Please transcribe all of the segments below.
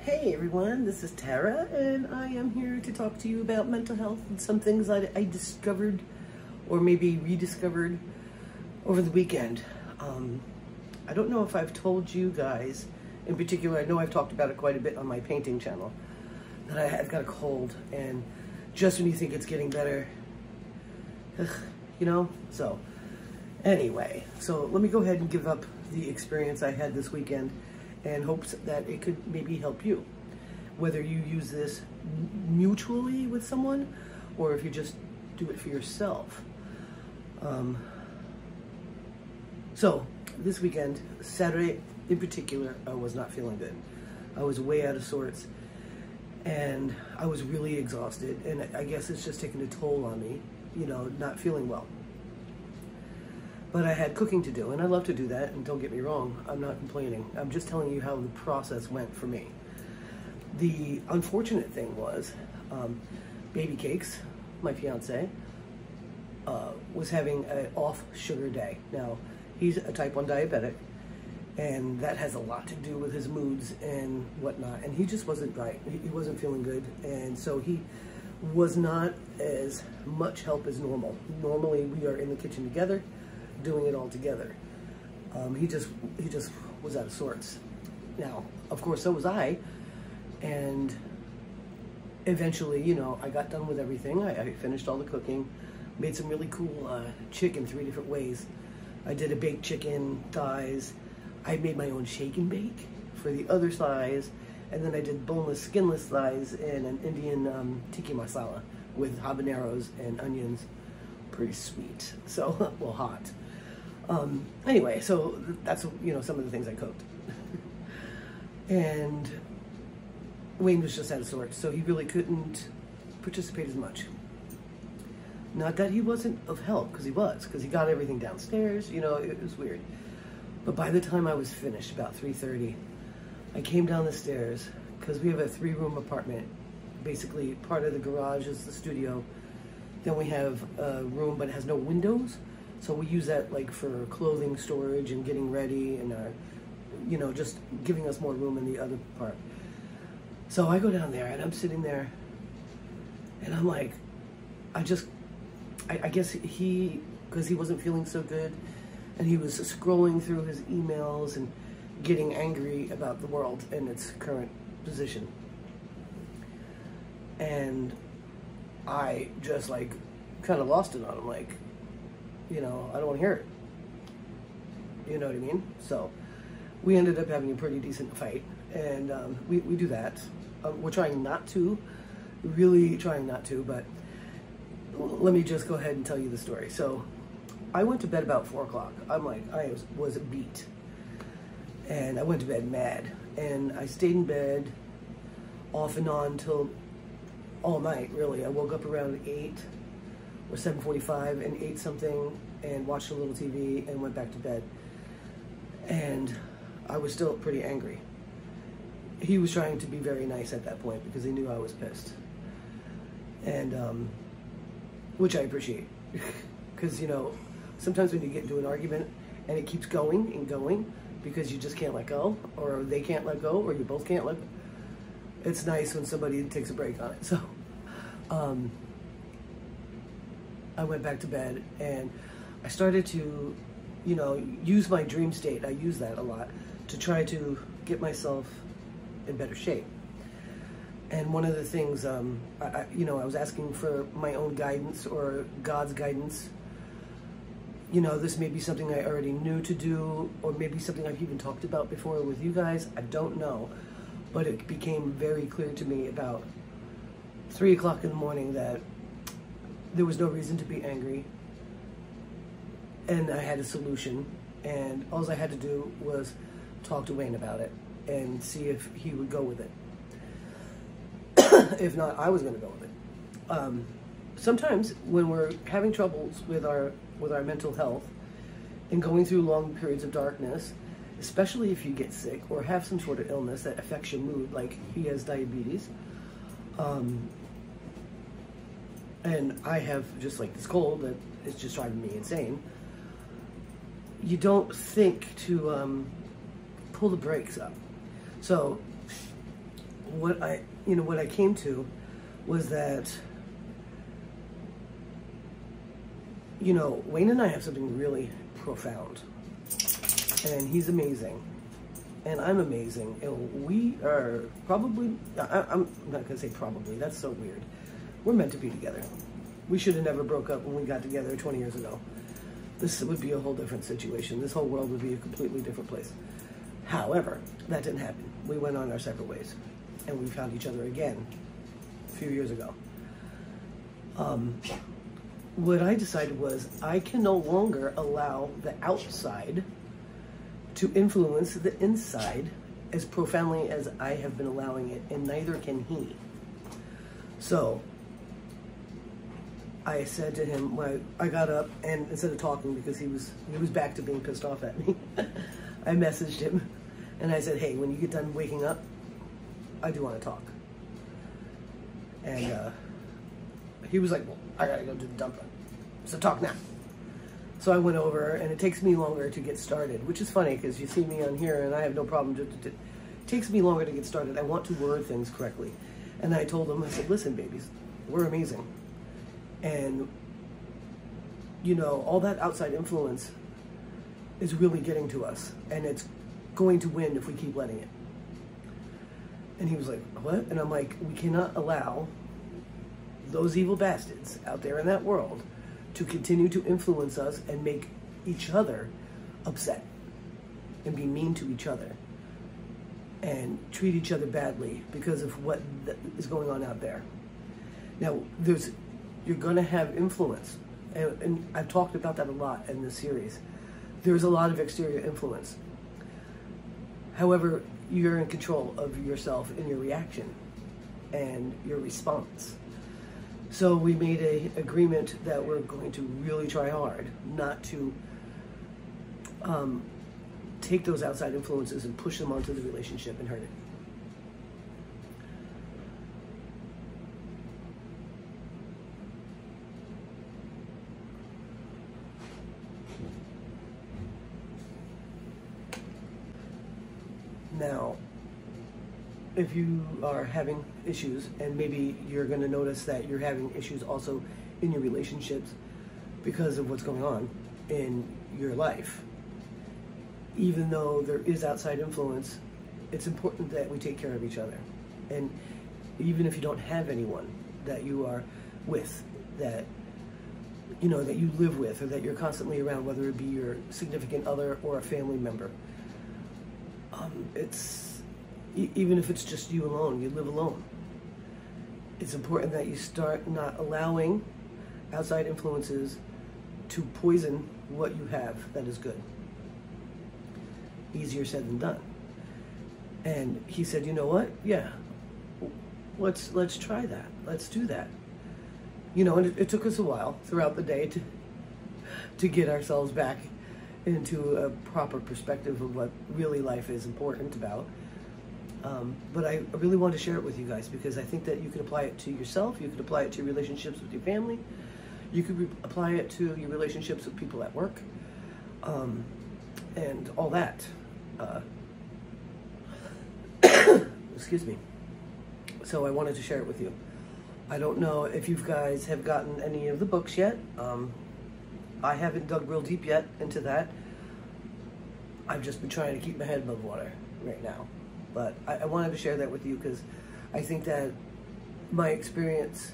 Hey everyone, this is Tara, and I am here to talk to you about mental health and some things I discovered or maybe rediscovered over the weekend. I don't know if I've told you guys, in particular, I know I've talked about it quite a bit on my painting channel, that I've got a cold, and just when you think it's getting better, you know? So, anyway, so let me go ahead and give up the experience I had this weekend and hopes that it could maybe help you. Whether you use this mutually with someone or if you just do it for yourself. So this weekend, Saturday in particular, I was not feeling good. I was way out of sorts and I was really exhausted, and I guess it's just taking a toll on me, you know, not feeling well. But I had cooking to do, and I love to do that, and don't get me wrong, I'm not complaining. I'm just telling you how the process went for me. The unfortunate thing was, Baby Cakes, my fiance, was having an off sugar day. Now, he's a type 1 diabetic, and that has a lot to do with his moods and whatnot, and he just wasn't right. He wasn't feeling good, and so he was not as much help as normal. Normally, we are in the kitchen together, doing it all together. He just was out of sorts. Now, of course, so was I, and eventually, you know, I got done with everything. I finished all the cooking, made some really cool chicken 3 different ways. I did a baked chicken thighs. I made my own shake and bake for the other thighs, and then I did boneless, skinless thighs and an Indian tikka masala with habaneros and onions. Pretty sweet. So, well, hot. Anyway, so that's, you know, some of the things I cooked. And Wayne was just out of sorts, so he really couldn't participate as much. Not that he wasn't of help, because he got everything downstairs, you know, it was weird. But by the time I was finished, about 3:30, I came down the stairs, because we have a 3-room apartment. Basically, part of the garage is the studio. Then we have a room, but it has no windows. So we use that like for clothing storage and getting ready and, you know, just giving us more room in the other part. So I go down there and I'm sitting there and I'm like, I guess because he wasn't feeling so good and he was scrolling through his emails and getting angry about the world and its current position. And I just like kind of lost it on him, like, you know, I don't want to hear it. You know what I mean? So we ended up having a pretty decent fight, and we do that. We're trying not to, really trying not to, but let me just go ahead and tell you the story. So I went to bed about 4 o'clock. I'm like, I was beat. And I went to bed mad. And I stayed in bed off and on till all night, really. I woke up around 8 or 7:45 and ate something and watched a little TV and went back to bed. And I was still pretty angry. He was trying to be very nice at that point because he knew I was pissed. And, which I appreciate. Because, you know, sometimes when you get into an argument and it keeps going and going because you just can't let go, or they can't let go, or you both can't let go, it's nice when somebody takes a break on it. So, I went back to bed and I started to, you know, use my dream state. I use that a lot to try to get myself in better shape. And one of the things, you know, I was asking for my own guidance or God's guidance. You know, this may be something I already knew to do, or maybe something I've even talked about before with you guys. I don't know. But it became very clear to me about 3 o'clock in the morning that there was no reason to be angry, and I had a solution, and all I had to do was talk to Wayne about it and see if he would go with it. If not, I was going to go with it. Sometimes when we're having troubles with our mental health and going through long periods of darkness, especially if you get sick or have some sort of illness that affects your mood, like he has diabetes, and I have just like this cold that is just driving me insane, you don't think to pull the brakes up. So what I came to was that, Wayne and I have something really profound, and he's amazing, and I'm amazing, and we are probably, I'm not going to say probably, that's so weird. We're meant to be together. We should have never broke up when we got together 20 years ago. This would be a whole different situation. This whole world would be a completely different place. However, that didn't happen. We went on our separate ways, and we found each other again a few years ago. What I decided was I can no longer allow the outside to influence the inside as profoundly as I have been allowing it, and neither can he. So I said to him, when I got up, and instead of talking, because he was back to being pissed off at me, I messaged him, and I said, hey, when you get done waking up, I do want to talk. And he was like, well, I gotta go do the dump run, so talk now. So I went over, and it takes me longer to get started, which is funny, because you see me on here, and I have no problem. It takes me longer to get started. I want to word things correctly. And I told him, I said, listen, babies, we're amazing. And, all that outside influence is really getting to us, and it's going to win if we keep letting it. And he was like, what? And I'm like, we cannot allow those evil bastards out there in that world to continue to influence us and make each other upset and be mean to each other and treat each other badly because of what is going on out there. Now, you're going to have influence, and I've talked about that a lot in this series. There's a lot of exterior influence. However, you're in control of yourself in your reaction and your response. So we made an agreement that we're going to really try hard not to take those outside influences and push them onto the relationship and hurt it. Now, if you are having issues, and maybe you're going to notice that you're having issues also in your relationships because of what's going on in your life, even though there is outside influence, it's important that we take care of each other. And even if you don't have anyone that you are with, that that you live with, or that you're constantly around, whether it be your significant other or a family member, even if it's just you alone, you live alone, it's important that you start not allowing outside influences to poison what you have that is good. Easier said than done. And he said, you know what? Yeah, let's try that. Let's do that. And it took us a while throughout the day to get ourselves back into a proper perspective of what really life is important about. But I really want to share it with you guys, because I think that you can apply it to yourself, you can apply it to your relationships with your family, you could apply it to your relationships with people at work, and all that. Excuse me. So I wanted to share it with you. I don't know if you guys have gotten any of the books yet. I haven't dug real deep yet into that. I've just been trying to keep my head above water right now. But I wanted to share that with you, because I think that my experiences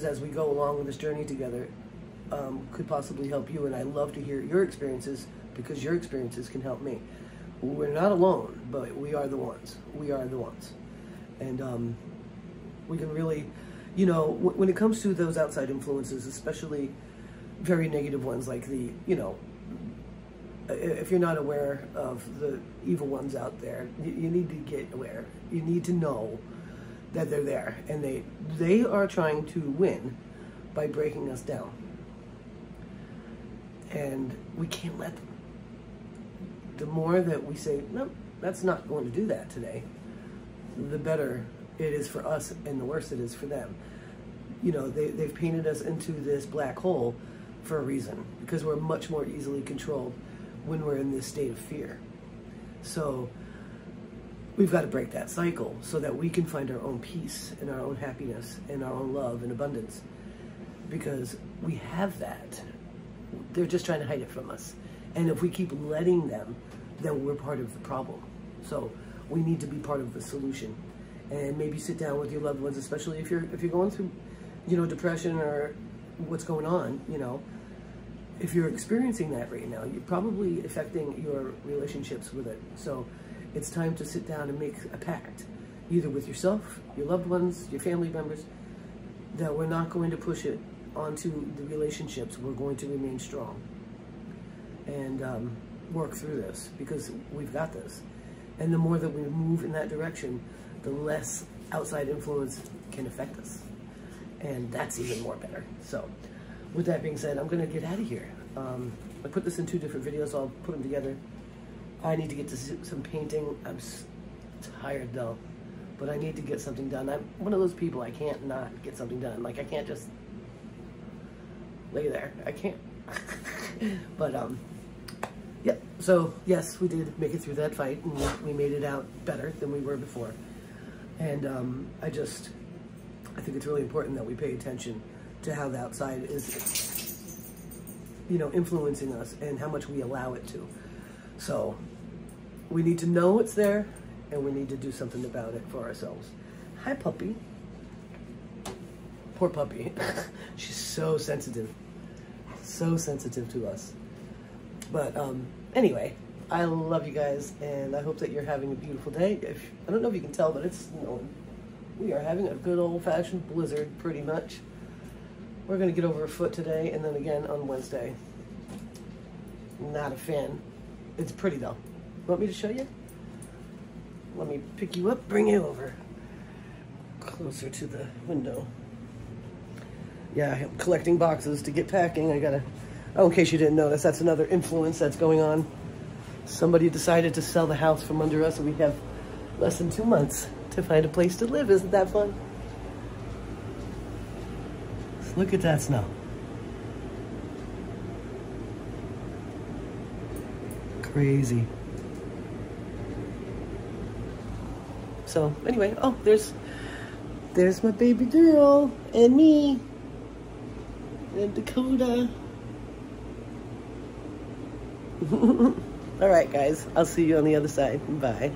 as we go along with this journey together could possibly help you. And I love to hear your experiences, because your experiences can help me. We're not alone, but we are the ones. We are the ones. And we can really, when it comes to those outside influences, especially very negative ones, like if you're not aware of the evil ones out there, you need to get aware. You need to know that they're there, and they are trying to win by breaking us down. And we can't let them. The more that we say, no, that's not going to do that today, the better it is for us, and the worse it is for them. They've painted us into this black hole for a reason, because we're much more easily controlled when we're in this state of fear. So we've got to break that cycle so that we can find our own peace and our own happiness and our own love and abundance, because we have that. They're just trying to hide it from us. And if we keep letting them, then we're part of the problem. So we need to be part of the solution, and maybe sit down with your loved ones, especially if you're going through, you know, depression or what's going on, you know. If you're experiencing that right now, you're probably affecting your relationships with it. So it's time to sit down and make a pact, either with yourself, your loved ones, your family members, that we're not going to push it onto the relationships. We're going to remain strong and work through this, because we've got this. And the more that we move in that direction, the less outside influence can affect us. And that's even more better. So with that being said, I'm gonna get out of here. I put this in 2 different videos. I'll put them together. I need to get to some painting. I'm tired though, but I need to get something done. I'm one of those people, I can't not get something done. Like, I can't just lay there. I can't. But yeah, so yes, we did make it through that fight, and we made it out better than we were before. And I think it's really important that we pay attention to how the outside is, you know, influencing us and how much we allow it to. So we need to know it's there, and we need to do something about it for ourselves. Hi, puppy. Poor puppy. She's so sensitive to us. But anyway, I love you guys, and I hope that you're having a beautiful day. I don't know if you can tell, but it's snowing. We are having a good old-fashioned blizzard, pretty much. We're going to get over a foot today, and then again on Wednesday. Not a fan. It's pretty, though. Want me to show you? Let me pick you up, bring you over. Closer to the window. Yeah, I'm collecting boxes to get packing. I gotta... Oh, in case you didn't notice, that's another influence that's going on. Somebody decided to sell the house from under us, and we have less than 2 months to find a place to live. Isn't that fun? Look at that snow. Crazy. So anyway, oh, there's my baby girl and me and Dakota. All right, guys, I'll see you on the other side. Bye.